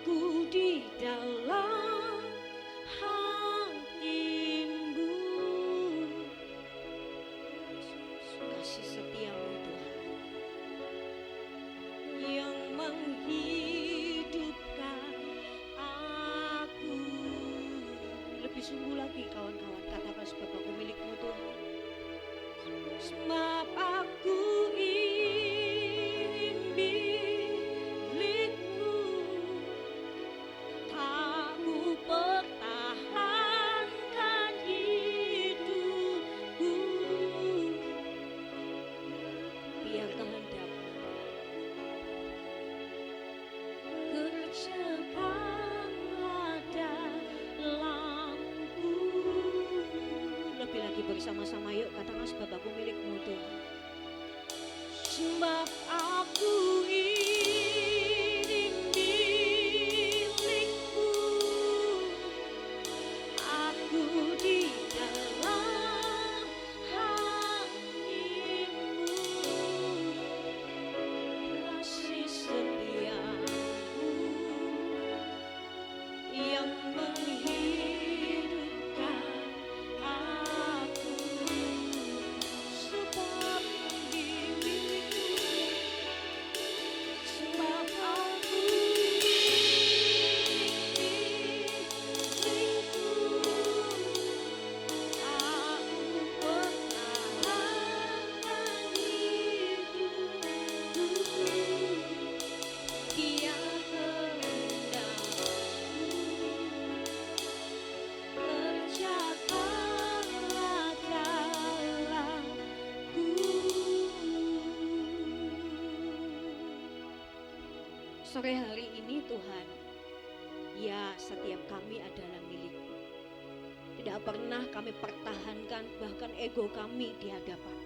Aku di dalam hatimu, kasih setiamu Tuhan yang menghidupkan aku. Lebih sungguh lagi kawan-kawan, katakan sebab aku milikmu Tuhan. Sebab aku ingin milikmu, tak ku pertahankan hidupku, biar kehendakmu kerjakanlah dalamku. Lebih lagi bersama-sama yuk katakan sebab aku milikmu Tuhan. Sebab aku ingin milikmu, aku di dalam hatimu, kasih setiamu yang menghidupkan aku. Sebab milikmu, sebab aku milikmu, aku pertahankan hidupku, biar kehendakmu kerjakanlah dalamku. Sore hari ini Tuhan, ya setiap kami adalah milik-Mu. Tidak pernah kami pertahankan bahkan ego kami di hadapan.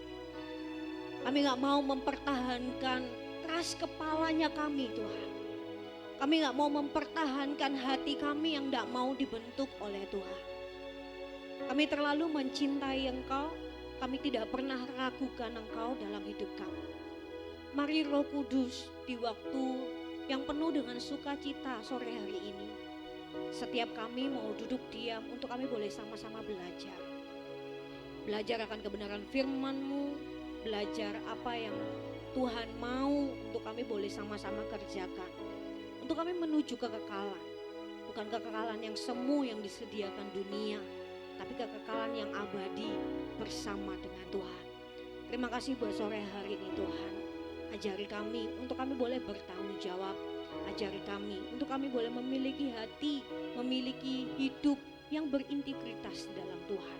Kami gak mau mempertahankan keras kepalanya kami Tuhan. Kami gak mau mempertahankan hati kami yang gak mau dibentuk oleh Tuhan. Kami terlalu mencintai Engkau, kami tidak pernah ragukan Engkau dalam hidup kami. Mari Roh Kudus di waktu yang penuh dengan sukacita sore hari ini, setiap kami mau duduk diam untuk kami boleh sama-sama belajar. Belajar akan kebenaran firman-Mu, belajar apa yang Tuhan mau untuk kami boleh sama-sama kerjakan. Untuk kami menuju kekekalan, bukan kekekalan yang semu yang disediakan dunia, tapi kekekalan yang abadi bersama dengan Tuhan. Terima kasih buat sore hari ini Tuhan. Ajari kami untuk kami boleh bertanggung jawab. Ajari kami untuk kami boleh memiliki hati, memiliki hidup yang berintegritas dalam Tuhan.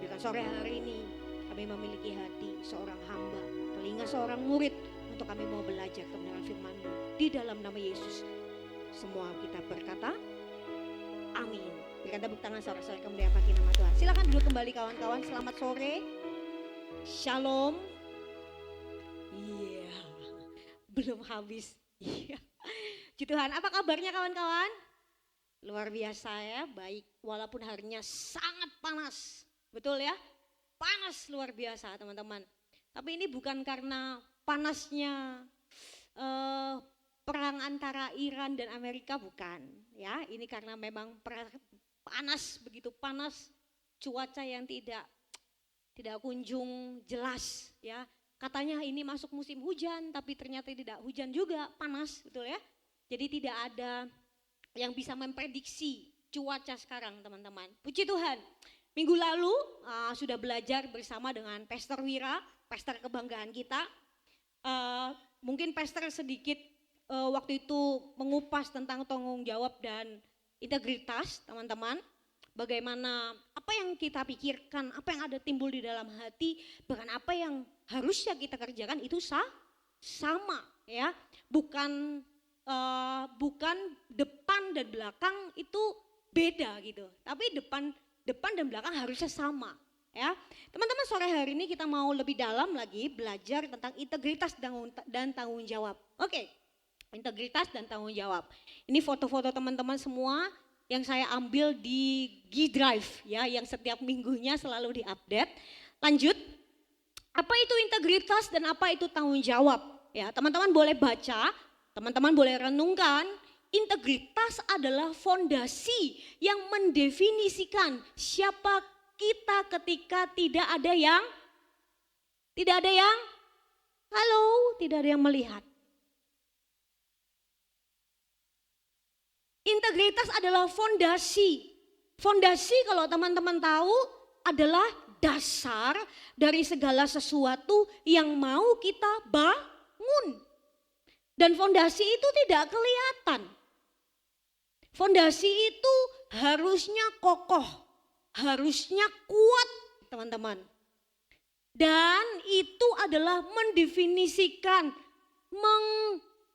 Biarkan sore hari ini kami memiliki hati seorang hamba, telinga seorang murid, untuk kami mau belajar kebenaran firman-Mu. Di dalam nama Yesus semua kita berkata amin. Berikan tepuk tangan saudara-saudara kemuliaan bagi nama Tuhan. Silakan duduk kembali kawan-kawan. Selamat sore. Shalom. Iya, belum habis. Iya. Puji Tuhan, apa kabarnya kawan-kawan? Luar biasa ya, baik. Walaupun harinya sangat panas, betul ya? Panas luar biasa teman-teman. Tapi ini bukan karena panasnya perang antara Iran dan Amerika, bukan. Ya, ini karena memang panas, begitu panas, cuaca yang tidak kunjung jelas ya. Katanya ini masuk musim hujan, tapi ternyata tidak hujan juga, panas, betul ya. Jadi tidak ada yang bisa memprediksi cuaca sekarang teman-teman. Puji Tuhan, minggu lalu sudah belajar bersama dengan Pastor Wira, pastor kebanggaan kita. Mungkin pastor sedikit waktu itu mengupas tentang tanggung jawab dan integritas teman-teman. Bagaimana apa yang kita pikirkan, apa yang ada timbul di dalam hati, bahkan apa yang harusnya kita kerjakan itu sama ya. Bukan depan dan belakang itu beda gitu. Tapi depan dan belakang harusnya sama ya. Teman-teman, sore hari ini kita mau lebih dalam lagi belajar tentang integritas dan tanggung jawab. Oke. Integritas dan tanggung jawab. Ini foto-foto teman-teman semua yang saya ambil di G Drive ya, yang setiap minggunya selalu diupdate. Lanjut, apa itu integritas dan apa itu tanggung jawab? Ya, teman-teman boleh baca, teman-teman boleh renungkan. integritas adalah fondasi yang mendefinisikan siapa kita ketika tidak ada yang tidak ada yang melihat. Integritas adalah fondasi. Fondasi kalau teman-teman tahu adalah dasar dari segala sesuatu yang mau kita bangun. Dan fondasi itu tidak kelihatan. Fondasi itu harusnya kokoh, harusnya kuat, teman-teman. Dan itu adalah mendefinisikan,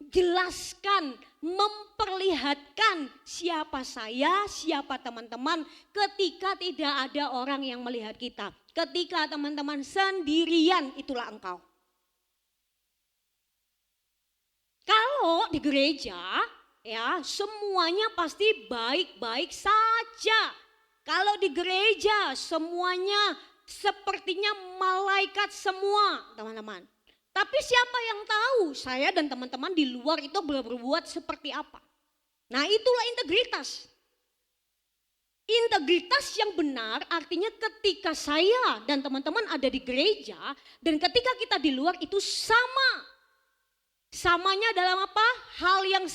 menjelaskan, memperlihatkan siapa saya, siapa teman-teman ketika tidak ada orang yang melihat kita. Ketika teman-teman sendirian, itulah engkau. Kalau di gereja ya semuanya pasti baik-baik saja. Kalau di gereja semuanya sepertinya malaikat semua, teman-teman. Tapi siapa yang tahu saya dan teman-teman di luar itu berbuat seperti apa? Nah, itulah integritas. Integritas yang benar artinya ketika saya dan teman-teman ada di gereja dan ketika kita di luar itu sama. Samanya dalam apa? Hal yang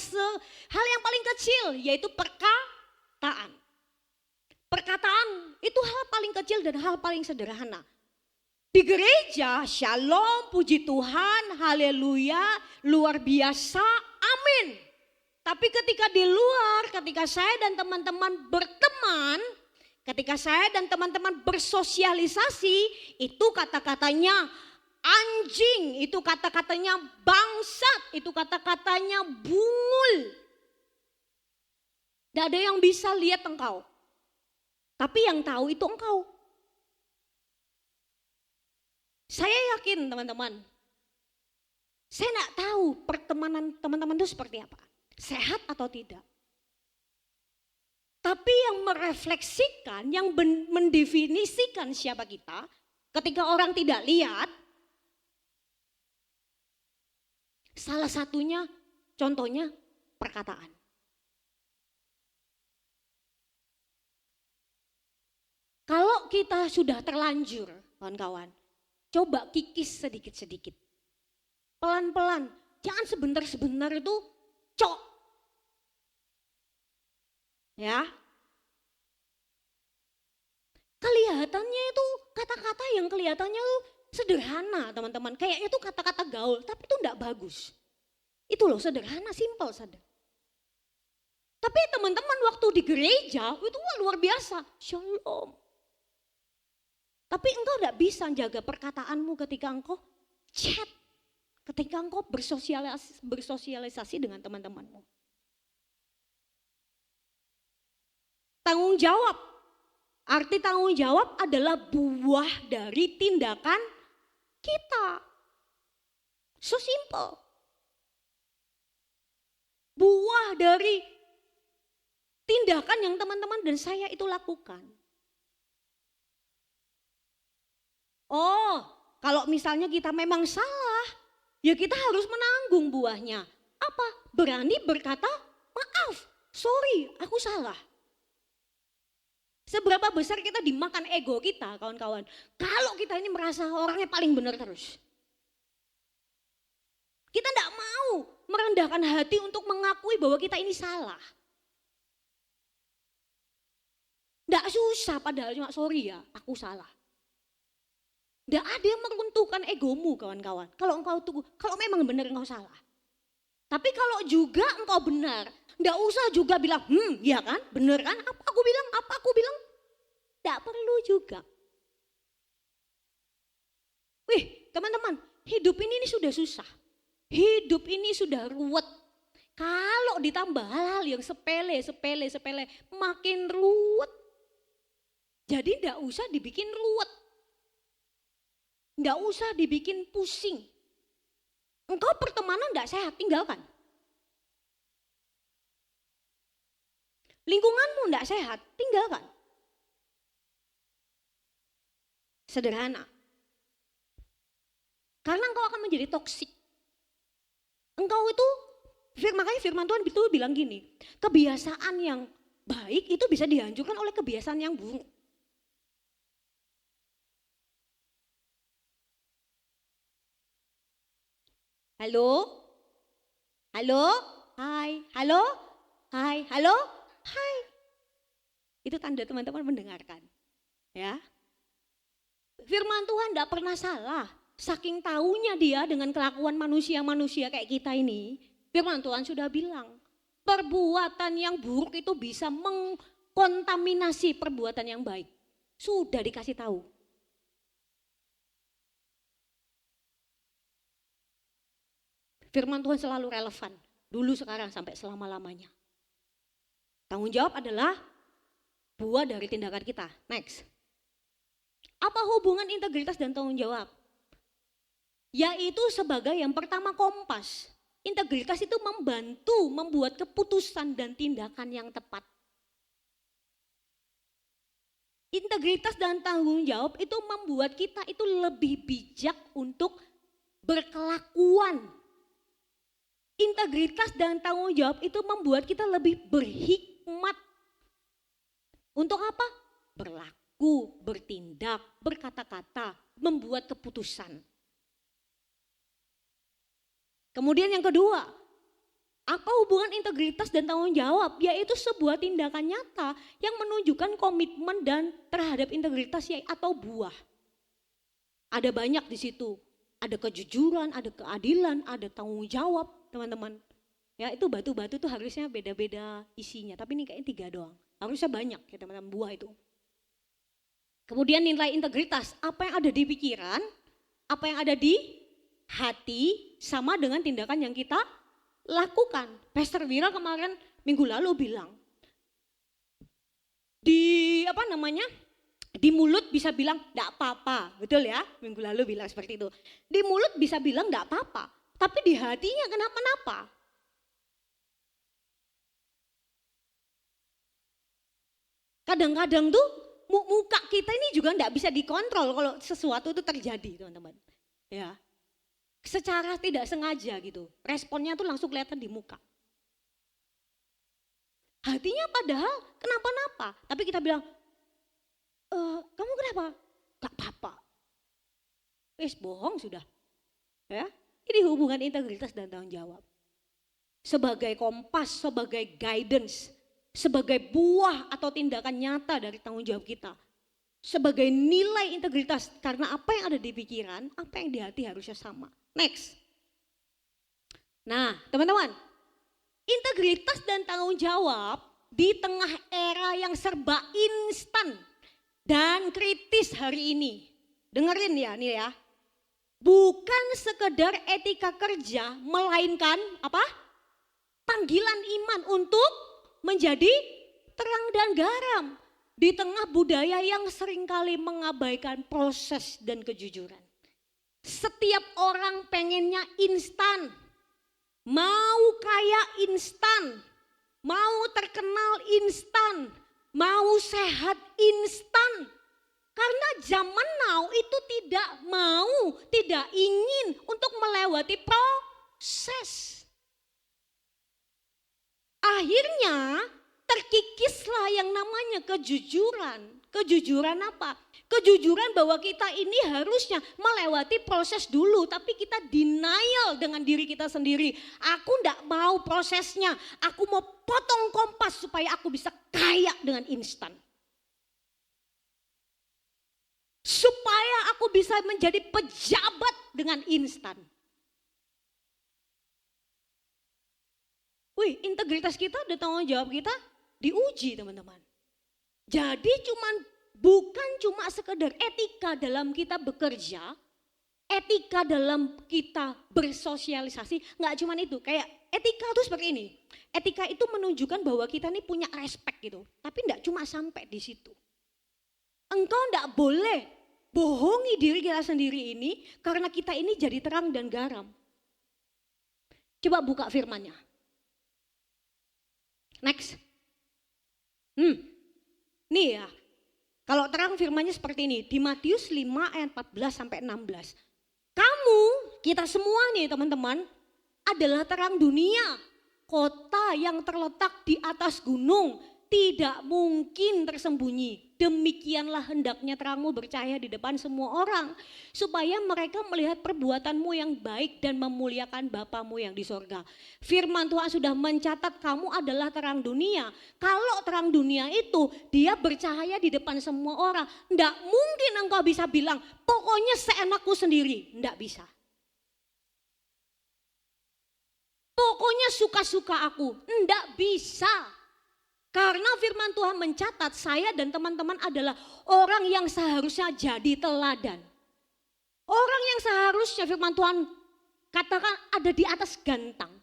paling kecil yaitu perkataan. Perkataan itu hal paling kecil dan hal paling sederhana. Di gereja, shalom, puji Tuhan, haleluya, luar biasa, amin. Tapi ketika di luar, ketika saya dan teman-teman berteman, ketika saya dan teman-teman bersosialisasi, itu kata-katanya anjing, itu kata-katanya bangsat, itu kata-katanya bungul. Tidak ada yang bisa lihat engkau. Tapi yang tahu itu engkau. Saya yakin teman-teman. Saya tidak tahu pertemanan teman-teman itu seperti apa. Sehat atau tidak. Tapi yang merefleksikan, yang mendefinisikan siapa kita. Ketika orang tidak lihat. Salah satunya contohnya perkataan. Kalau kita sudah terlanjur, kawan-kawan, coba kikis sedikit-sedikit. Pelan-pelan, jangan sebentar-sebentar itu cok. Ya. Kelihatannya itu kata-kata yang kelihatannya itu sederhana, teman-teman. Kayaknya itu kata-kata gaul, tapi itu enggak bagus. Itu loh sederhana, simpel saja. Tapi teman-teman waktu di gereja itu luar biasa. Shalom. Tapi engkau tidak bisa jaga perkataanmu ketika engkau chat. Ketika engkau bersosialisasi dengan teman-temanmu. Tanggung jawab. Arti tanggung jawab adalah buah dari tindakan kita. So simple. Buah dari tindakan yang teman-teman dan saya itu lakukan. Oh, kalau misalnya kita memang salah, ya kita harus menanggung buahnya. Apa? Berani berkata, maaf, sorry, aku salah. Seberapa besar kita dimakan ego kita, kawan-kawan. Kalau kita ini merasa orangnya paling benar terus. Kita tidak mau merendahkan hati untuk mengakui bahwa kita ini salah. Tidak susah padahal cuma sorry ya, aku salah. Tidak ada yang meruntuhkan egomu kawan-kawan. Kalau memang benar engkau salah. Tapi kalau juga engkau benar, tidak usah juga bilang, ya kan, benar kan, apa aku bilang. Tidak perlu juga. Wih teman-teman, hidup ini sudah susah. Hidup ini sudah ruwet. Kalau ditambah hal-hal yang sepele, makin ruwet. Jadi tidak usah dibikin ruwet. Tidak usah dibikin pusing. Engkau pertemanan tidak sehat, tinggalkan. Lingkunganmu tidak sehat, tinggalkan. Sederhana. Karena engkau akan menjadi toksik. Engkau itu Makanya firman Tuhan itu bilang gini, kebiasaan yang baik itu bisa dihancurkan oleh kebiasaan yang buruk. Halo? Halo? Hai? Halo? Hai? Halo? Hai? Itu tanda teman-teman mendengarkan. Ya. Firman Tuhan tidak pernah salah. Saking tahunya dia dengan kelakuan manusia-manusia kayak kita ini. Firman Tuhan sudah bilang. Perbuatan yang buruk itu bisa mengkontaminasi perbuatan yang baik. Sudah dikasih tahu. Firman Tuhan selalu relevan. Dulu, sekarang, sampai selama-lamanya. Tanggung jawab adalah buah dari tindakan kita. Next. Apa hubungan integritas dan tanggung jawab? Yaitu sebagai yang pertama kompas. Integritas itu membantu membuat keputusan dan tindakan yang tepat. Integritas dan tanggung jawab itu membuat kita itu lebih bijak untuk berkelakuan. Integritas dan tanggung jawab itu membuat kita lebih berhikmat. Untuk apa? Berlaku, bertindak, berkata-kata, membuat keputusan. Kemudian yang kedua, apa hubungan integritas dan tanggung jawab? Yaitu sebuah tindakan nyata yang menunjukkan komitmen dan terhadap integritas atau buah. Ada banyak di situ. Ada kejujuran, ada keadilan, ada tanggung jawab, teman-teman. Ya, itu batu-batu tuh harusnya beda-beda isinya, tapi ini kayaknya 3 doang. Harusnya banyak ya teman-teman, buah itu. Kemudian nilai integritas, apa yang ada di pikiran, apa yang ada di hati, sama dengan tindakan yang kita lakukan. Pastor Wira kemarin minggu lalu bilang, di mulut bisa bilang enggak apa-apa, betul ya? Minggu lalu bilang seperti itu. Di mulut bisa bilang enggak apa-apa, tapi di hatinya kenapa-napa. Kadang-kadang tuh muka kita ini juga enggak bisa dikontrol kalau sesuatu itu terjadi, teman-teman. Ya. Secara tidak sengaja gitu. Responnya tuh langsung kelihatan di muka. Hatinya padahal kenapa-napa, tapi kita bilang, kamu kenapa? Gak apa-apa. Bohong sudah. Ya, ini hubungan integritas dan tanggung jawab. Sebagai kompas, sebagai guidance, sebagai buah atau tindakan nyata dari tanggung jawab kita. Sebagai nilai integritas, karena apa yang ada di pikiran, apa yang di hati harusnya sama. Next. Nah, teman-teman, integritas dan tanggung jawab di tengah era yang serba instan dan kritis hari ini. Dengerin ya, nih ya. Bukan sekedar etika kerja, melainkan apa? Panggilan iman untuk menjadi terang dan garam di tengah budaya yang seringkali mengabaikan proses dan kejujuran. Setiap orang pengennya instan, mau kaya instan, mau terkenal instan, mau sehat instan. Karena zaman now itu tidak ingin untuk melewati proses. Akhirnya terkikislah yang namanya kejujuran. Kejujuran apa? Kejujuran bahwa kita ini harusnya melewati proses dulu, tapi kita denial dengan diri kita sendiri. Aku enggak mau prosesnya, aku mau potong kompas supaya aku bisa kaya dengan instan. Supaya aku bisa menjadi pejabat dengan instan. Integritas kita dan tanggung jawab kita diuji, teman-teman. Jadi bukan cuma sekedar etika dalam kita bekerja, etika dalam kita bersosialisasi, nggak cuma itu. Kayak etika itu seperti ini. Etika itu menunjukkan bahwa kita ini punya respect gitu, tapi nggak cuma sampai di situ. Engkau nggak boleh bohongi diri kita sendiri ini karena kita ini jadi terang dan garam. Coba buka firman-Nya. Next. Nih ya. Kalau terang firman-Nya seperti ini, di Matius 5 ayat 14 sampai 16. Kamu, kita semua nih teman-teman, adalah terang dunia. kota yang terletak di atas gunung tidak mungkin tersembunyi. Demikianlah hendaknya terangmu bercahaya di depan semua orang, supaya mereka melihat perbuatanmu yang baik dan memuliakan Bapamu yang di sorga. Firman Tuhan sudah mencatat kamu adalah terang dunia. Kalau terang dunia itu dia bercahaya di depan semua orang. Tidak mungkin engkau bisa bilang pokoknya seenakku sendiri. Tidak bisa. Pokoknya suka-suka aku. Tidak bisa. Karena firman Tuhan mencatat saya dan teman-teman adalah orang yang seharusnya jadi teladan. Orang yang seharusnya firman Tuhan katakan ada di atas gantang.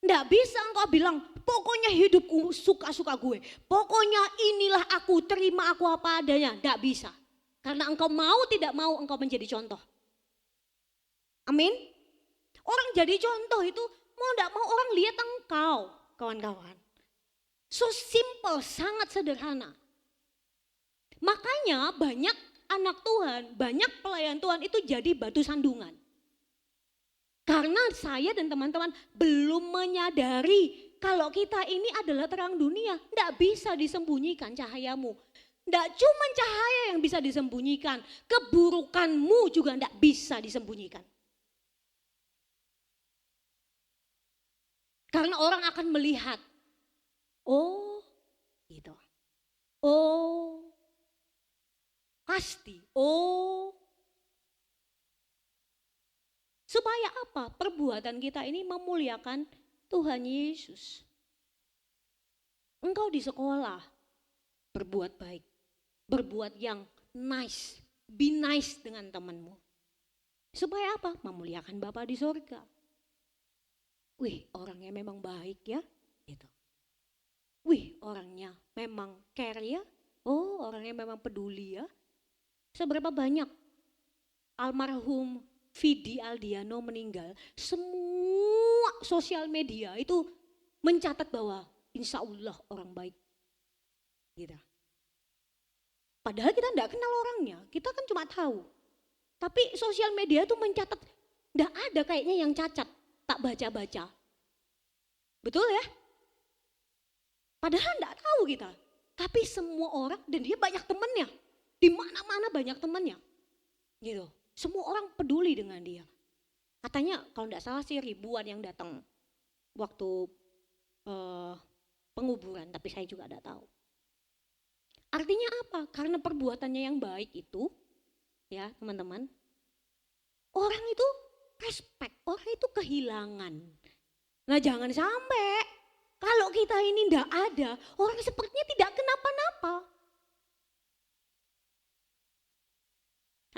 Tidak bisa engkau bilang pokoknya hidupku suka-suka gue. Pokoknya inilah aku, terima aku apa adanya. Tidak bisa. Karena engkau mau tidak mau engkau menjadi contoh. Amin. Orang jadi contoh itu mau tidak mau orang lihat engkau, kawan-kawan. So simple, sangat sederhana. Makanya banyak anak Tuhan, banyak pelayan Tuhan itu jadi batu sandungan. Karena saya dan teman-teman belum menyadari kalau kita ini adalah terang dunia. Tidak bisa disembunyikan cahayamu. Tidak cuma cahaya yang bisa disembunyikan, keburukanmu juga tidak bisa disembunyikan. Karena orang akan melihat, oh gitu, oh pasti, oh. Supaya apa? Perbuatan kita ini memuliakan Tuhan Yesus. Engkau di sekolah berbuat baik, berbuat yang nice, be nice dengan temanmu. Supaya apa? Memuliakan Bapa di sorga. Wih, orangnya memang baik ya, gitu. Wih, orangnya memang care ya. Oh, orangnya memang peduli ya. Seberapa banyak almarhum Vidi Aldiano meninggal, semua sosial media itu mencatat bahwa insya Allah orang baik. Gitu. Padahal kita tidak kenal orangnya, kita kan cuma tahu. Tapi sosial media itu mencatat, tidak ada kayaknya yang cacat. Tak baca-baca. Betul ya? Padahal enggak tahu kita. Tapi semua orang dan dia banyak temannya. Di mana-mana banyak temannya. Gitu. Semua orang peduli dengan dia. Katanya kalau enggak salah sih ribuan yang datang waktu penguburan. Tapi saya juga enggak tahu. Artinya apa? Karena perbuatannya yang baik itu, ya teman-teman. Orang itu respect, orang itu kehilangan. Nah jangan sampai kalau kita ini tidak ada, orang sepertinya tidak kenapa-napa.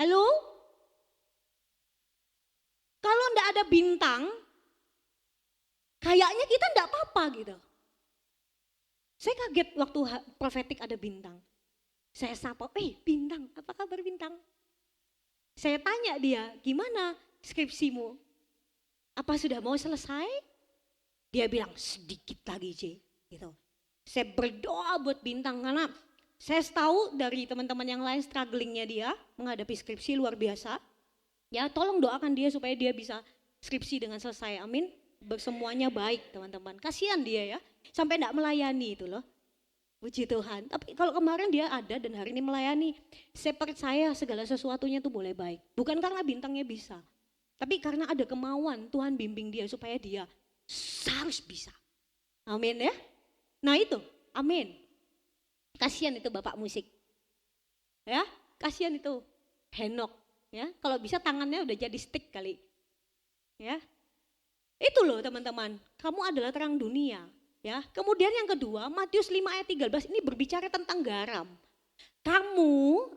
Halo? Kalau tidak ada bintang, kayaknya kita tidak apa-apa gitu. Saya kaget waktu profetik ada bintang. Saya sapa, bintang, apa kabar bintang? Saya tanya dia, gimana skripsimu? Apa sudah mau selesai? Dia bilang sedikit lagi C. Gitu. Saya berdoa buat bintang karena saya tahu dari teman-teman yang lain strugglingnya dia menghadapi skripsi luar biasa. Ya tolong doakan dia supaya dia bisa skripsi dengan selesai, amin. Semuanya baik teman-teman, kasihan dia ya. Sampai enggak melayani itu loh. Puji Tuhan. Tapi kalau kemarin dia ada dan hari ini melayani, saya percaya segala sesuatunya tuh boleh baik. Bukan karena bintangnya bisa, tapi karena ada kemauan Tuhan bimbing dia supaya dia harus bisa. Amin ya. Nah itu, amin. Kasihan itu bapak musik. Ya, kasihan itu Henok. Ya, kalau bisa tangannya udah jadi stick kali. Ya, itu loh teman-teman. Kamu adalah terang dunia. Ya, kemudian yang kedua, Matius 5 ayat 13 ini berbicara tentang garam. Kamu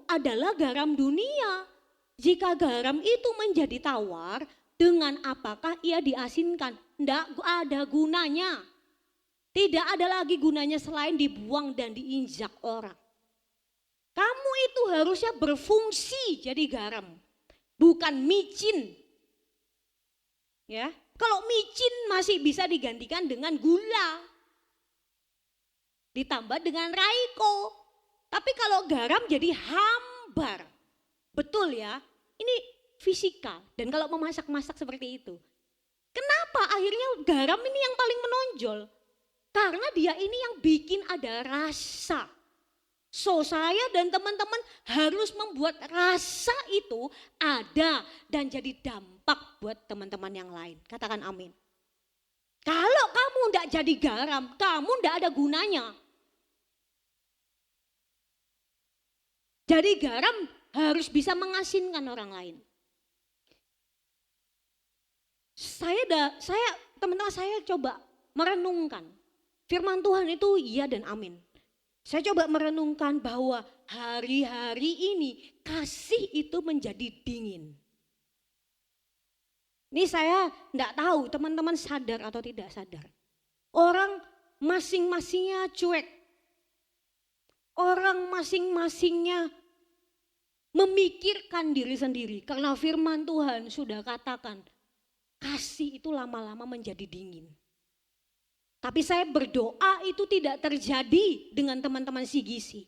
adalah garam dunia. Jika garam itu menjadi tawar, dengan apakah ia diasinkan? Tidak ada gunanya. Tidak ada lagi gunanya selain dibuang dan diinjak orang. Kamu itu harusnya berfungsi jadi garam, bukan micin. Ya, kalau micin masih bisa digantikan dengan gula. Ditambah dengan raiko. Tapi kalau garam jadi hambar. Betul ya, ini fisika. Dan kalau memasak-masak seperti itu. Kenapa akhirnya garam ini yang paling menonjol? Karena dia ini yang bikin ada rasa. So saya dan teman-teman harus membuat rasa itu ada dan jadi dampak buat teman-teman yang lain. Katakan amin. Kalau kamu tidak jadi garam, kamu tidak ada gunanya. Jadi garam harus bisa mengasinkan orang lain. Teman-teman saya coba merenungkan. Firman Tuhan itu iya dan amin. Saya coba merenungkan bahwa hari-hari ini kasih itu menjadi dingin. Ini saya tidak tahu teman-teman sadar atau tidak sadar. Orang masing-masingnya cuek. Orang masing-masingnya memikirkan diri sendiri. Karena firman Tuhan sudah katakan kasih itu lama-lama menjadi dingin. Tapi saya berdoa itu tidak terjadi dengan teman-teman CGC.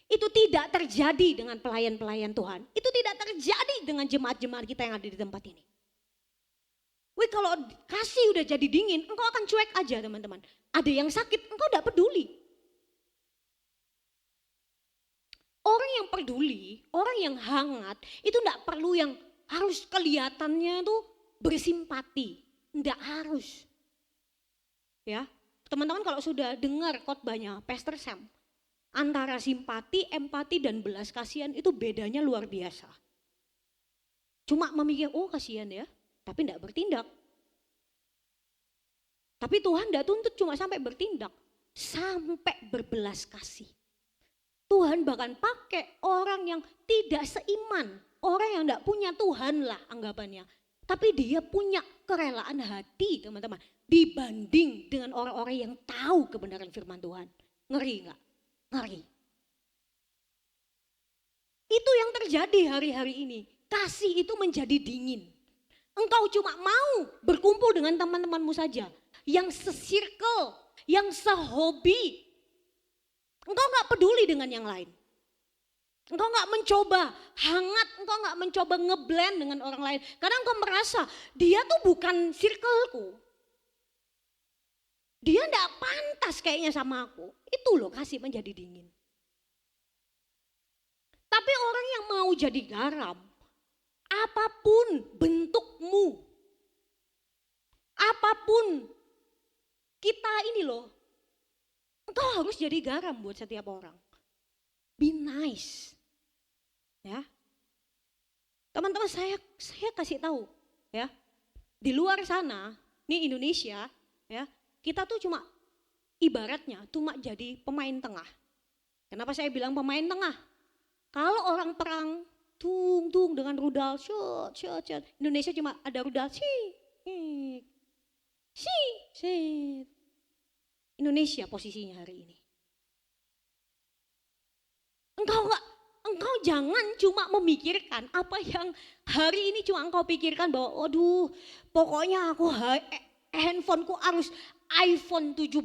Itu tidak terjadi dengan pelayan-pelayan Tuhan. Itu tidak terjadi dengan jemaat-jemaat kita yang ada di tempat ini. Kalau kasih udah jadi dingin, engkau akan cuek aja teman-teman. Ada yang sakit, engkau tidak peduli. Orang yang peduli, orang yang hangat, itu tidak perlu yang harus kelihatannya itu bersimpati. Tidak harus. Ya, teman-teman kalau sudah dengar khotbahnya Pastor Sam, antara simpati, empati dan belas kasihan itu bedanya luar biasa. Cuma memikir, oh kasihan ya, tapi tidak bertindak. Tapi Tuhan tidak tuntut cuma sampai bertindak, sampai berbelas kasih. Tuhan bahkan pakai orang yang tidak seiman, orang yang tidak punya Tuhan lah anggapannya. Tapi dia punya kerelaan hati teman-teman. Dibanding dengan orang-orang yang tahu kebenaran firman Tuhan. Ngeri gak? Ngeri. Itu yang terjadi hari-hari ini. Kasih itu menjadi dingin. Engkau cuma mau berkumpul dengan teman-temanmu saja. Yang se-circle, yang sehobi. Engkau gak peduli dengan yang lain. Engkau gak mencoba hangat, engkau gak mencoba ngeblend dengan orang lain. Karena engkau merasa dia tuh bukan circleku. Dia gak pantas kayaknya sama aku. Itu loh kasih menjadi dingin. Tapi orang yang mau jadi garam, apapun bentukmu, apapun kita ini loh, engkau harus jadi garam buat setiap orang. Be nice. Ya. Teman-teman saya kasih tahu ya. Di luar sana, nih Indonesia ya, kita tuh cuma ibaratnya cuma jadi pemain tengah. Kenapa saya bilang pemain tengah? Kalau orang perang tung dengan rudal, shot. Indonesia cuma ada rudal, Indonesia posisinya hari ini. Engkau jangan cuma memikirkan apa yang hari ini cuma engkau pikirkan bahwa waduh pokoknya aku handphoneku harus iPhone 17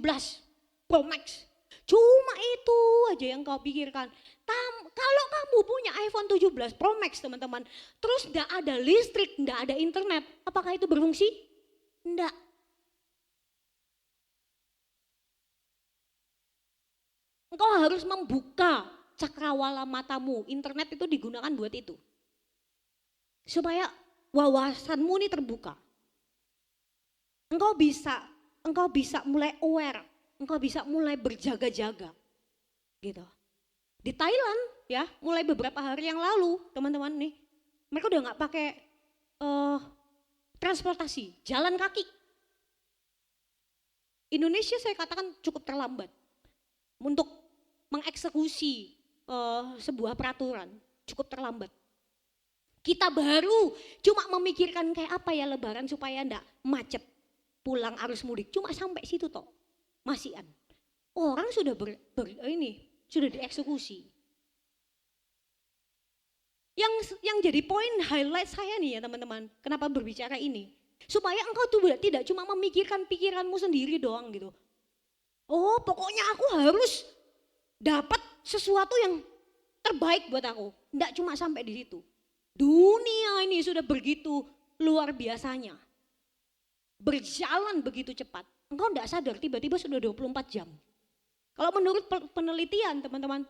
Pro Max. Cuma itu aja yang kau pikirkan. Kalau kamu punya iPhone 17 Pro Max teman-teman, terus tidak ada listrik, tidak ada internet, apakah itu berfungsi? Tidak. Engkau harus membuka cakrawala matamu, internet itu digunakan buat itu. Supaya wawasanmu ini terbuka. Engkau bisa mulai aware, engkau bisa mulai berjaga-jaga. Gitu. Di Thailand ya, mulai beberapa hari yang lalu, teman-teman nih, mereka udah nggak pakai transportasi, jalan kaki. Indonesia saya katakan cukup terlambat untuk mengeksekusi sebuah peraturan, cukup terlambat. Kita baru cuma memikirkan kayak apa ya lebaran supaya enggak macet pulang arus mudik, cuma sampai situ toh, masihan. Orang sudah sudah dieksekusi. Yang jadi poin highlight saya nih ya teman-teman, kenapa berbicara ini? Supaya engkau tuh tidak cuma memikirkan pikiranmu sendiri doang gitu. Oh pokoknya aku harus dapat sesuatu yang terbaik buat aku. Enggak cuma sampai di situ. Dunia ini sudah begitu luar biasanya. berjalan begitu cepat. Engkau tidak sadar tiba-tiba sudah 24 jam. Kalau menurut penelitian teman-teman,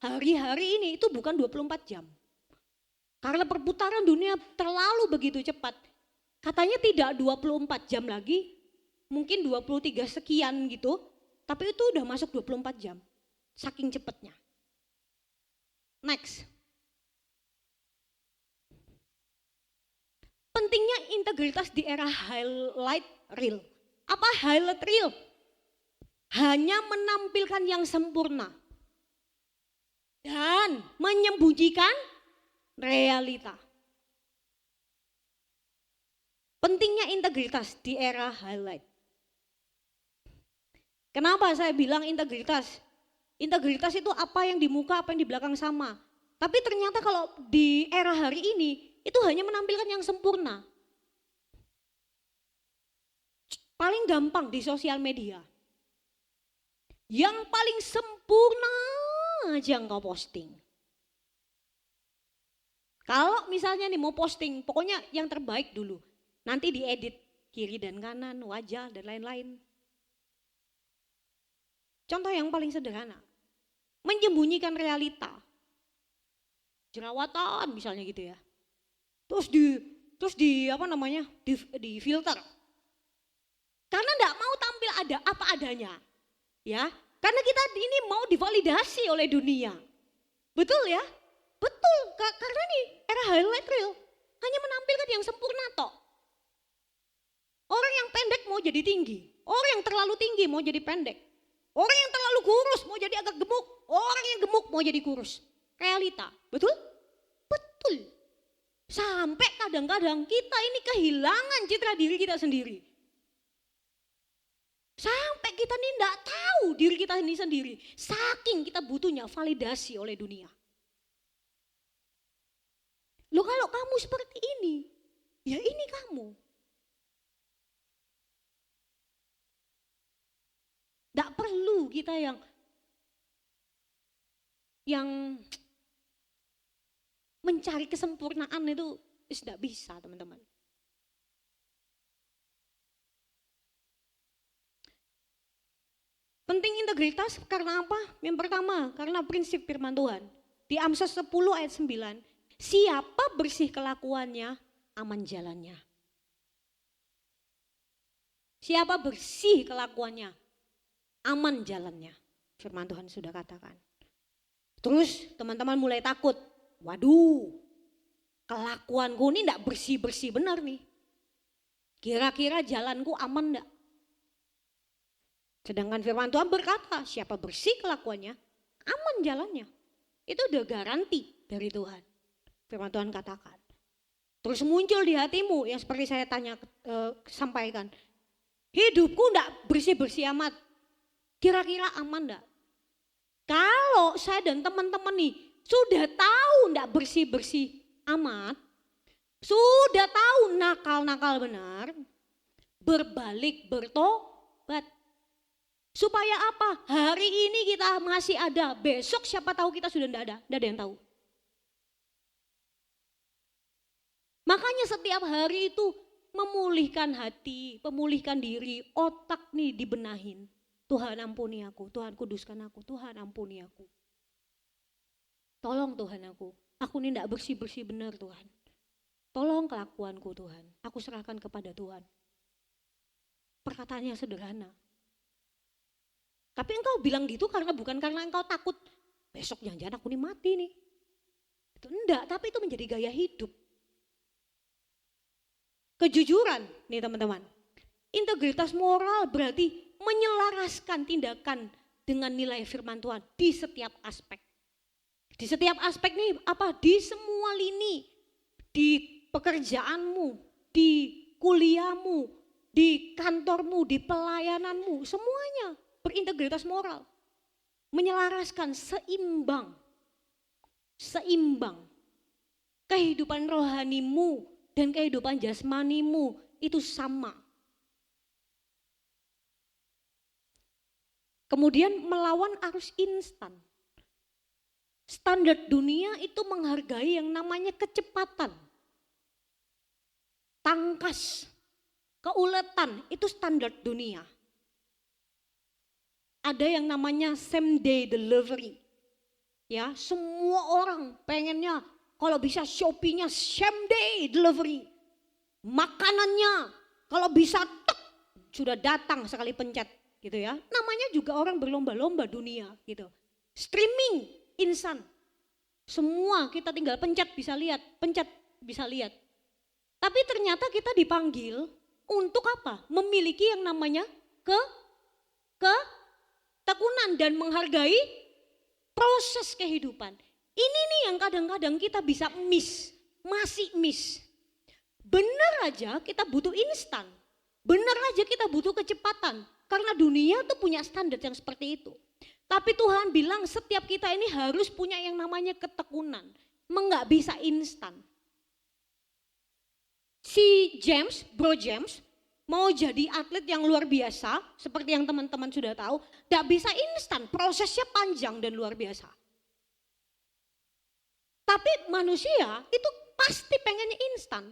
hari-hari ini itu bukan 24 jam. Karena perputaran dunia terlalu begitu cepat. Katanya tidak 24 jam lagi, mungkin 23 sekian gitu, tapi itu udah masuk 24 jam. Saking cepatnya. Next. Pentingnya integritas di era highlight reel. Apa highlight reel? Hanya menampilkan yang sempurna. Dan menyembunyikan realita. Pentingnya integritas di era highlight. Kenapa saya bilang integritas? Integritas itu apa yang di muka, apa yang di belakang sama. Tapi ternyata kalau di era hari ini, itu hanya menampilkan yang sempurna. Paling gampang di sosial media. Yang paling sempurna aja engkau posting. Kalau misalnya nih mau posting, pokoknya yang terbaik dulu. Nanti diedit kiri dan kanan, wajah dan lain-lain. Contoh yang paling sederhana. Menyembunyikan realita. Jerawatan misalnya gitu ya. Terus di apa namanya? Di filter. Karena enggak mau tampil ada apa adanya. Ya. Karena kita ini mau divalidasi oleh dunia. Betul ya? Betul, karena nih era highlight reel hanya menampilkan yang sempurna toh. Orang yang pendek mau jadi tinggi, orang yang terlalu tinggi mau jadi pendek. Orang yang terlalu kurus mau jadi agak gemuk, orang yang gemuk mau jadi kurus. Realita, betul? Betul. Sampai kadang-kadang kita ini kehilangan citra diri kita sendiri. Sampai kita ini enggak tahu diri kita ini sendiri, saking kita butuhnya validasi oleh dunia. Loh kalau kamu seperti ini, ya ini kamu. Tidak perlu kita yang mencari kesempurnaan itu tidak bisa teman-teman. Penting integritas karena apa? Yang pertama, karena prinsip firman Tuhan. Di Amsal 10 ayat 9, siapa bersih kelakuannya, aman jalannya. Siapa bersih kelakuannya, aman jalannya. Firman Tuhan sudah katakan. Terus teman-teman mulai takut. Waduh, kelakuanku ini enggak bersih-bersih benar nih. Kira-kira jalanku aman enggak? Sedangkan firman Tuhan berkata, siapa bersih kelakuannya, aman jalannya. Itu udah garansi dari Tuhan. Firman Tuhan katakan. Terus muncul di hatimu yang seperti saya sampaikan. Hidupku enggak bersih-bersih amat. Kira-kira aman enggak? Kalau saya dan teman-teman nih sudah tahu enggak bersih-bersih amat, sudah tahu nakal-nakal benar, berbalik bertobat. Supaya apa? Hari ini kita masih ada, besok siapa tahu kita sudah enggak ada yang tahu. Makanya setiap hari itu memulihkan hati, memulihkan diri, otak nih dibenahin. Tuhan ampuni aku, Tuhan kuduskan aku, Tuhan ampuni aku. Tolong Tuhan aku ini enggak bersih-bersih benar Tuhan. Tolong kelakuanku Tuhan, aku serahkan kepada Tuhan. Perkataannya sederhana. Tapi engkau bilang gitu bukan karena engkau takut besok jangan-jangan aku ini mati nih. Itu enggak, tapi itu menjadi gaya hidup. Kejujuran nih teman-teman. Integritas moral berarti menyelaraskan tindakan dengan nilai firman Tuhan di setiap aspek. Di setiap aspek nih apa? Di semua lini. Di pekerjaanmu, di kuliahmu, di kantormu, di pelayananmu, semuanya. Berintegritas moral, menyelaraskan seimbang. Kehidupan rohanimu dan kehidupan jasmanimu itu sama. Kemudian melawan arus instan. Standar dunia itu menghargai yang namanya kecepatan. Tangkas. Keuletan itu standar dunia. Ada yang namanya same day delivery. Ya, semua orang pengennya kalau bisa Shopee-nya same day delivery. Makanannya kalau bisa tek sudah datang sekali pencet gitu ya. Namanya juga orang berlomba-lomba dunia gitu. Streaming instan. Semua kita tinggal pencet bisa lihat, pencet bisa lihat. Tapi ternyata kita dipanggil untuk apa? Memiliki yang namanya ketekunan dan menghargai proses kehidupan. Ini nih yang kadang-kadang kita bisa masih miss. Benar aja kita butuh instan. Benar aja kita butuh kecepatan. Karena dunia tuh punya standar yang seperti itu. Tapi Tuhan bilang setiap kita ini harus punya yang namanya ketekunan. Enggak bisa instan. Si Bro James, mau jadi atlet yang luar biasa, seperti yang teman-teman sudah tahu, enggak bisa instan, prosesnya panjang dan luar biasa. Tapi manusia itu pasti pengennya instan.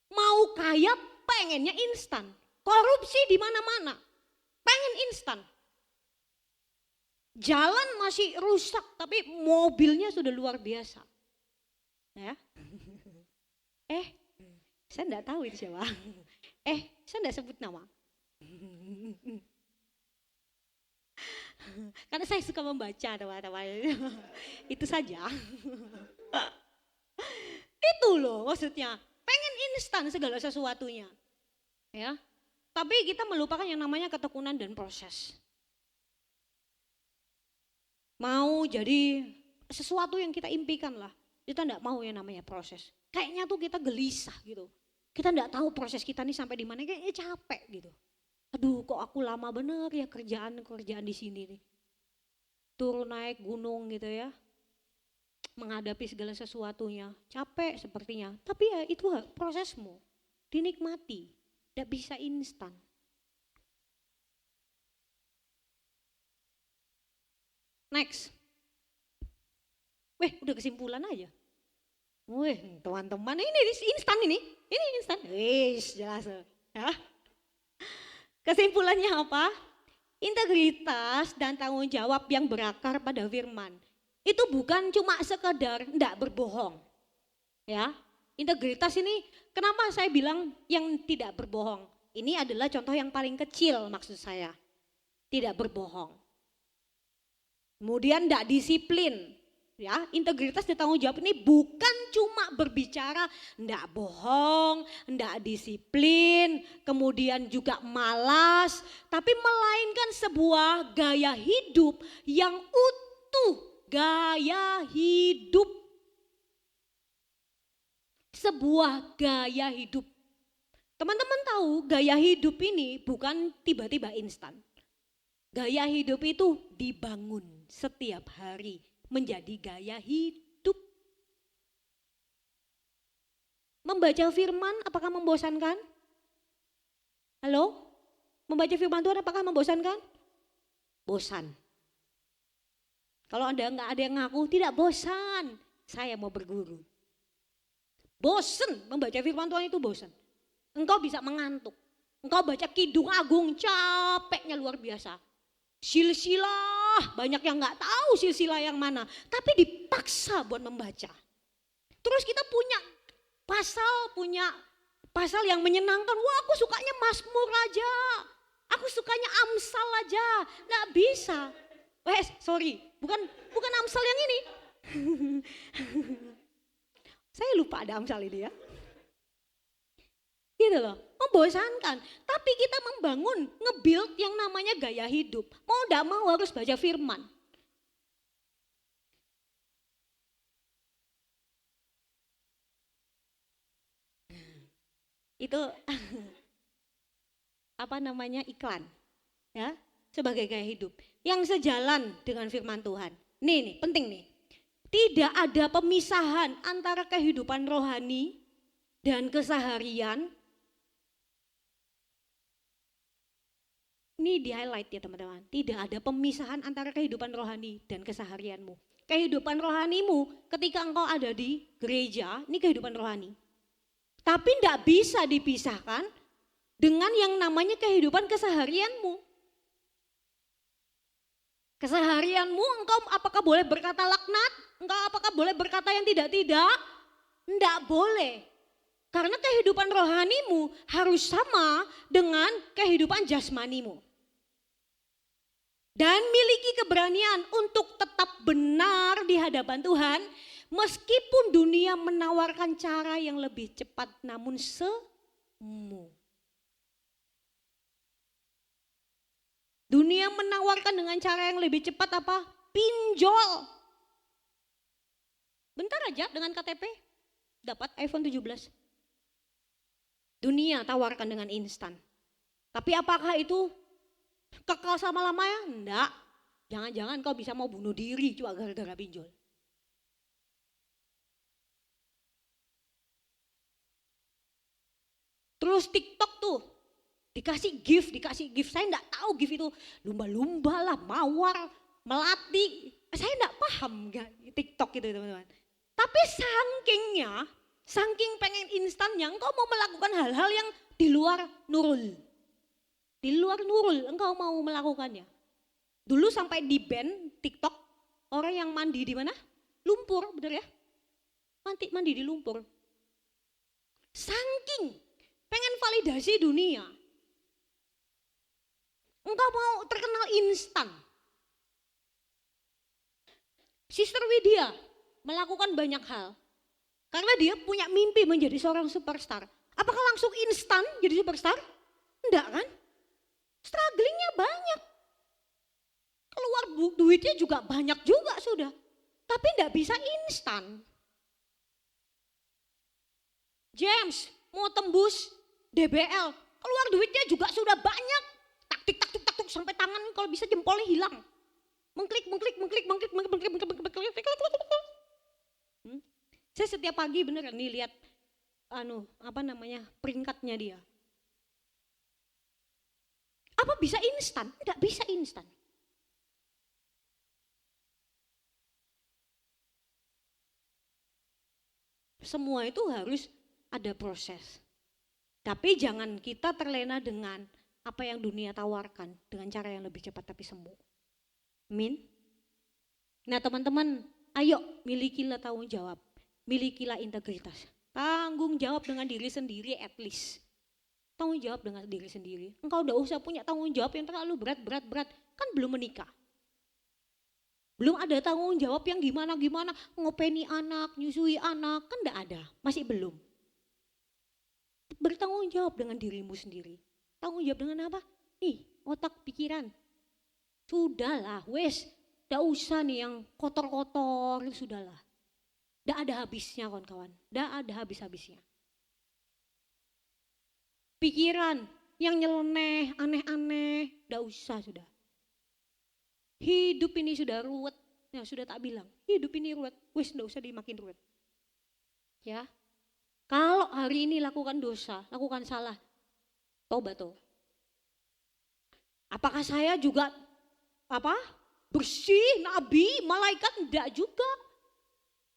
Mau kaya pengennya instan. Korupsi di mana-mana, pengen instan. Jalan masih rusak tapi mobilnya sudah luar biasa. Ya. Saya enggak tahu itu siapa. Saya enggak sebut nama. Karena saya suka membaca teman-teman. Itu saja. Itu loh maksudnya. Pengen instan segala sesuatunya. Ya. Tapi kita melupakan yang namanya ketekunan dan proses. Mau jadi sesuatu yang kita impikan lah. Kita enggak mau yang namanya proses. Kayaknya tuh kita gelisah gitu. Kita enggak tahu proses kita nih sampai di mana, kayaknya capek gitu. Aduh kok aku lama bener ya kerjaan di sini nih. Turun naik gunung gitu ya. Menghadapi segala sesuatunya. Capek sepertinya. Tapi ya itu prosesmu. Dinikmati. Tidak bisa instan. Next. Udah kesimpulan aja. Teman-teman ini instan ini. Ini instan. Jelas. Ya. Kesimpulannya apa? Integritas dan tanggung jawab yang berakar pada firman. Itu bukan cuma sekedar enggak berbohong. Ya. Integritas ini kenapa saya bilang yang tidak berbohong? Ini adalah contoh yang paling kecil maksud saya. Tidak berbohong. Kemudian enggak disiplin. Ya, integritas dan tanggung jawab ini bukan cuma berbicara enggak bohong, enggak disiplin, kemudian juga malas, tapi melainkan sebuah gaya hidup yang utuh, gaya hidup. Sebuah gaya hidup. Teman-teman tahu gaya hidup ini bukan tiba-tiba instan. Gaya hidup itu dibangun setiap hari. Menjadi gaya hidup. Membaca firman apakah membosankan? Halo? Membaca firman Tuhan apakah membosankan? Bosan. Kalau Anda nggak ada yang ngaku tidak bosan, saya mau berguru. Bosan membaca firman Tuhan itu bosan. Engkau bisa mengantuk. Engkau baca Kidung Agung capeknya luar biasa. Silsilah, banyak yang nggak tahu silsilah yang mana, tapi dipaksa buat membaca. Terus kita punya pasal yang menyenangkan. Wah, aku sukanya Mazmur aja, aku sukanya Amsal aja, nggak bisa. Sorry, bukan Amsal yang ini. Saya lupa ada Amsal ini ya. Gitu loh, membosankan. Tapi kita membangun, nge-build yang namanya gaya hidup. Mau enggak mau harus baca firman. Itu apa namanya iklan. Ya, sebagai gaya hidup. Yang sejalan dengan firman Tuhan. Nih, penting nih. Tidak ada pemisahan antara kehidupan rohani dan keseharian. Ini di highlight ya teman-teman. Tidak ada pemisahan antara kehidupan rohani dan keseharianmu. Kehidupan rohanimu ketika engkau ada di gereja, ini kehidupan rohani. Tapi tidak bisa dipisahkan dengan yang namanya kehidupan keseharianmu. Keseharianmu engkau apakah boleh berkata laknat? Engkau apakah boleh berkata yang tidak-tidak? Tidak boleh. Karena kehidupan rohanimu harus sama dengan kehidupan jasmanimu. Dan miliki keberanian untuk tetap benar di hadapan Tuhan. Meskipun dunia menawarkan cara yang lebih cepat namun semu. Dunia menawarkan dengan cara yang lebih cepat apa? Pinjol. Bentar aja dengan KTP dapat iPhone 17. Dunia tawarkan dengan instan. Tapi apakah itu kekal selama-lamanya? Enggak. Jangan-jangan kau bisa mau bunuh diri cuma gara-gara pinjol. Terus TikTok tuh dikasih gift. Saya enggak tahu gift itu lumba-lumba lah, mawar, melati. Saya enggak paham TikTok itu teman-teman. Tapi saking pengen instannya, engkau mau melakukan hal-hal yang di luar nurul. Di luar nurul engkau mau melakukannya. Dulu sampai di ban TikTok, orang yang mandi di mana? Lumpur, bener ya? Mandi di lumpur. Saking pengen validasi dunia. Engkau mau terkenal instan. Sister Widya melakukan banyak hal. Karena dia punya mimpi menjadi seorang superstar. Apakah langsung instan jadi superstar? Enggak kan? Strugglingnya banyak. Keluar duitnya juga banyak juga sudah. Tapi enggak bisa instan. James mau tembus DBL. Keluar duitnya juga sudah banyak. Taktik sampai tangan kalau bisa jempolnya hilang. Mengklik. Saya setiap pagi bener nih lihat peringkatnya dia. Apa bisa instan? Tidak bisa instan. Semua itu harus ada proses. Tapi jangan kita terlena dengan apa yang dunia tawarkan dengan cara yang lebih cepat tapi semu. Amin. Nah teman-teman, ayo milikilah tanggung jawab, milikilah integritas. Tanggung jawab dengan diri sendiri at least. Tanggung jawab dengan diri sendiri. Engkau udah usah punya tanggung jawab yang terlalu berat. Kan belum menikah. Belum ada tanggung jawab yang gimana, ngopeni anak, nyusui anak, kan enggak ada, masih belum. Bertanggung jawab dengan dirimu sendiri. Tanggung jawab dengan apa? Nih, otak pikiran. Sudahlah, wes, enggak usah nih yang kotor-kotor, sudahlah. Enggak ada habisnya kawan-kawan, enggak ada habis-habisnya. Pikiran yang nyeleneh, aneh-aneh, enggak usah sudah. Hidup ini sudah ruwet, ya sudah tak bilang, hidup ini ruwet, wes enggak usah dimakin ruwet. Ya, kalau hari ini lakukan dosa, lakukan salah, tobat toh. Apakah saya juga bersih, nabi, malaikat? Enggak juga.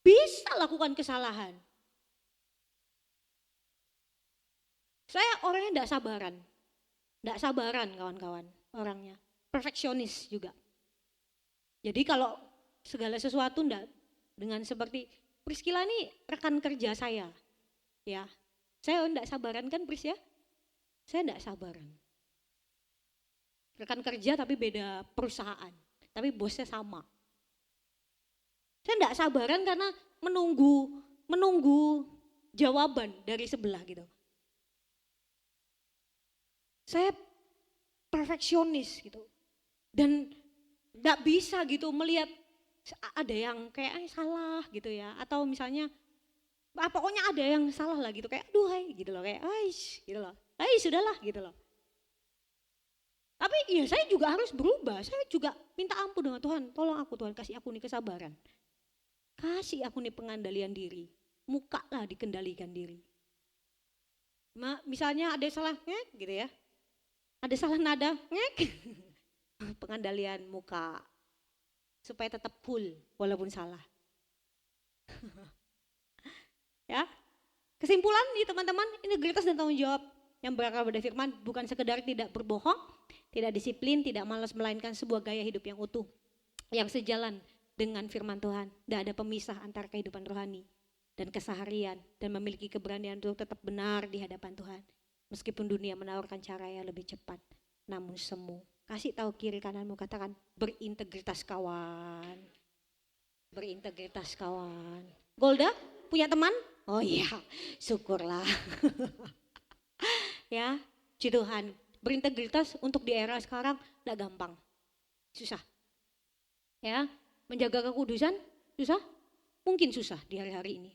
Bisa lakukan kesalahan. Saya orangnya enggak sabaran kawan-kawan orangnya, perfeksionis juga. Jadi kalau segala sesuatu enggak dengan seperti Priscilla ini rekan kerja saya, ya, saya enggak sabaran kan Pris ya? Saya enggak sabaran. Rekan kerja tapi beda perusahaan, tapi bosnya sama. Saya enggak sabaran karena menunggu jawaban dari sebelah gitu. Saya perfeksionis gitu. Dan enggak bisa gitu melihat ada yang kayak salah gitu ya, atau misalnya pokoknya ada yang salah lah gitu, kayak aduh hai gitu loh, kayak gitu loh. Sudahlah gitu loh. Tapi ya saya juga harus berubah, saya juga minta ampun dengan Tuhan, tolong aku Tuhan, kasih aku nih kesabaran. Kasih aku nih pengandalian diri, muka lah dikendalikan diri. Misalnya ada salah gitu ya, ada salah nada pengandalian muka supaya tetap full walaupun salah. Ya, kesimpulan nih teman-teman, integritas dan tanggung jawab yang berakar pada firman bukan sekedar tidak berbohong, tidak disiplin, tidak malas, melainkan sebuah gaya hidup yang utuh, yang sejalan dengan firman Tuhan. Tidak ada pemisah antara kehidupan rohani dan keseharian, dan memiliki keberanian untuk tetap benar di hadapan Tuhan. Meskipun dunia menawarkan cara yang lebih cepat, namun semu. Kasih tahu kiri kananmu, katakan berintegritas kawan. Berintegritas kawan. Golda, punya teman? Oh iya, syukurlah. Ya, puji Tuhan. Berintegritas untuk di era sekarang tidak gampang. Susah. Ya, menjaga kekudusan susah? Mungkin susah di hari-hari ini.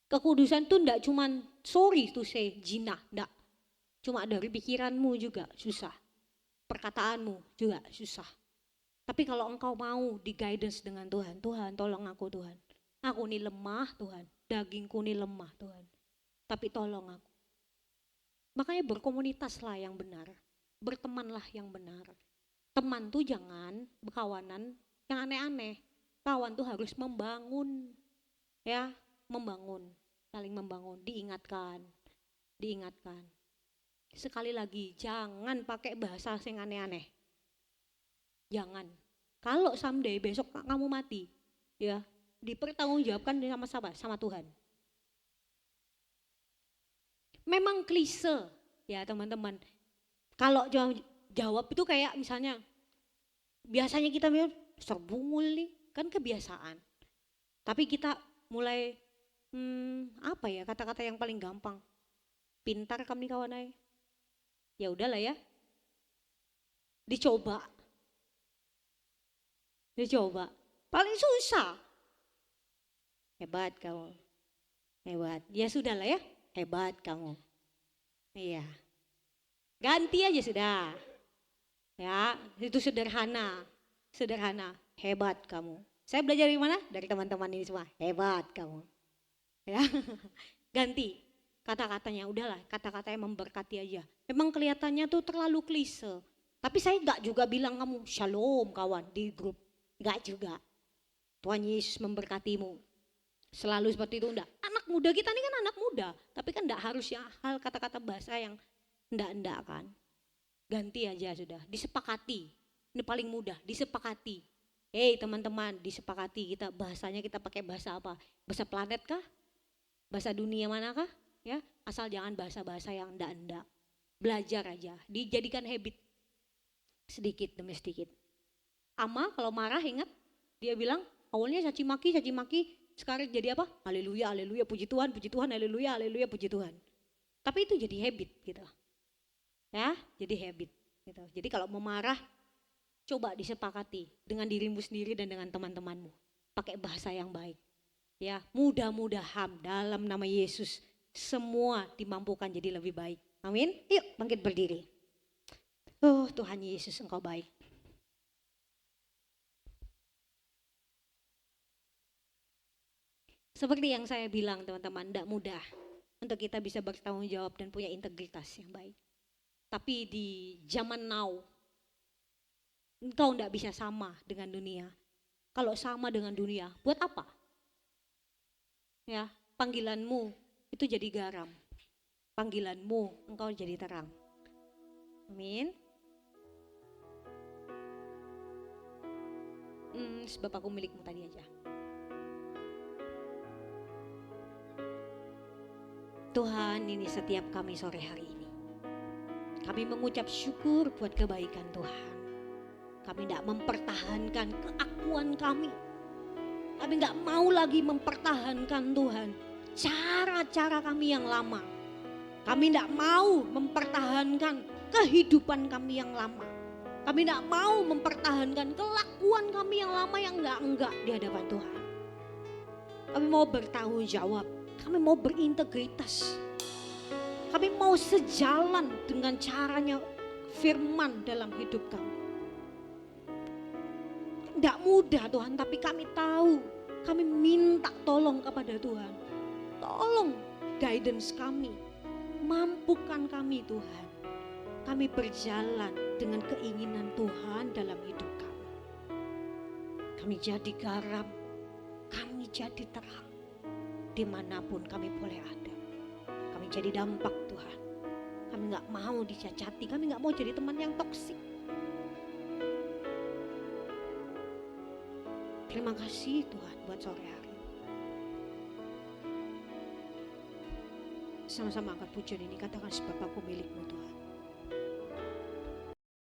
Kekudusan itu tidak cuma sorry to say zina, tidak. Cuma dari pikiranmu juga susah. Perkataanmu juga susah. Tapi kalau engkau mau di guidance dengan Tuhan, Tuhan tolong aku Tuhan. Aku ini lemah Tuhan, dagingku ini lemah Tuhan. Tapi tolong aku. Makanya berkomunitaslah yang benar, bertemanlah yang benar. Teman tuh jangan berkawanan yang aneh-aneh. Kawan tuh harus membangun, ya, membangun, saling membangun, diingatkan. Sekali lagi, jangan pakai bahasa yang aneh-aneh. Jangan. Kalau someday besok kamu mati, ya, dipertanggungjawabkan sama siapa? Sama Tuhan. Memang klise, ya teman-teman. Kalau jawab itu kayak misalnya, biasanya kita serbungul nih, kan kebiasaan. Tapi kita mulai, apa ya kata-kata yang paling gampang? Pintar kami kawanai. Ya udahlah ya. Dicoba. Paling susah. Hebat kamu. Hebat. Ya sudahlah ya. Hebat kamu. Iya. Ganti aja sudah. Ya, itu sederhana. Hebat kamu. Saya belajar dari mana? Dari teman-teman ini semua. Hebat kamu. Ya. Ganti kata-katanya, udahlah, kata-kata yang memberkati aja. Memang kelihatannya tuh terlalu klise. Tapi saya enggak juga bilang kamu shalom kawan di grup. Enggak juga. Tuhan Yesus memberkatimu. Selalu seperti itu enggak. Anak muda kita ini kan anak muda, tapi kan enggak harus ya hal kata-kata bahasa yang enggak kan. Ganti aja sudah, disepakati. Ini paling mudah, disepakati. Hei teman-teman, disepakati kita bahasanya kita pakai bahasa apa? Bahasa planet kah? Bahasa dunia manakah? Ya, asal jangan bahasa-bahasa yang enggak. Belajar aja, dijadikan habit. Sedikit demi sedikit. Ama kalau marah ingat, dia bilang awalnya caci maki, sekarang jadi apa? Haleluya, puji Tuhan, haleluya, puji Tuhan. Tapi itu jadi habit gitu. Ya, jadi habit gitu. Jadi kalau mau marah, coba disepakati dengan dirimu sendiri dan dengan teman-temanmu. Pakai bahasa yang baik. Ya, mudah-mudahan dalam nama Yesus semua dimampukan jadi lebih baik. Amin. Yuk bangkit berdiri. Oh Tuhan Yesus Engkau baik. Seperti yang saya bilang teman-teman, tidak mudah untuk kita bisa bertanggung jawab dan punya integritas yang baik. Tapi di zaman now, engkau tidak bisa sama dengan dunia. Kalau sama dengan dunia, buat apa? Ya, panggilanmu itu jadi garam. Panggilanmu engkau jadi terang. Amin. Sebab aku milikmu tadi aja. Tuhan, ini setiap kami sore hari ini. Kami mengucap syukur buat kebaikan Tuhan. Kami tidak mempertahankan keakuan kami. Kami tidak mau lagi mempertahankan Tuhan cara-cara kami yang lama. Kami tidak mau mempertahankan kehidupan kami yang lama. Kami tidak mau mempertahankan kelakuan kami yang lama yang enggak di hadapan Tuhan. Kami mau bertanggung jawab. Kami mau berintegritas. Kami mau sejalan dengan caranya firman dalam hidup kami. Tidak mudah Tuhan, tapi kami tahu. Kami minta tolong kepada Tuhan. Tolong guidance kami. Mampukan kami Tuhan. Kami berjalan dengan keinginan Tuhan dalam hidup kami. Kami jadi garam. Kami jadi terang. Dimanapun kami boleh ada. Kami jadi dampak Tuhan. Kami gak mau dicacati, kami gak mau jadi teman yang toksik. Terima kasih Tuhan buat sore hari. Sama-sama angkat pujian ini, katakan sebab aku milikmu Tuhan.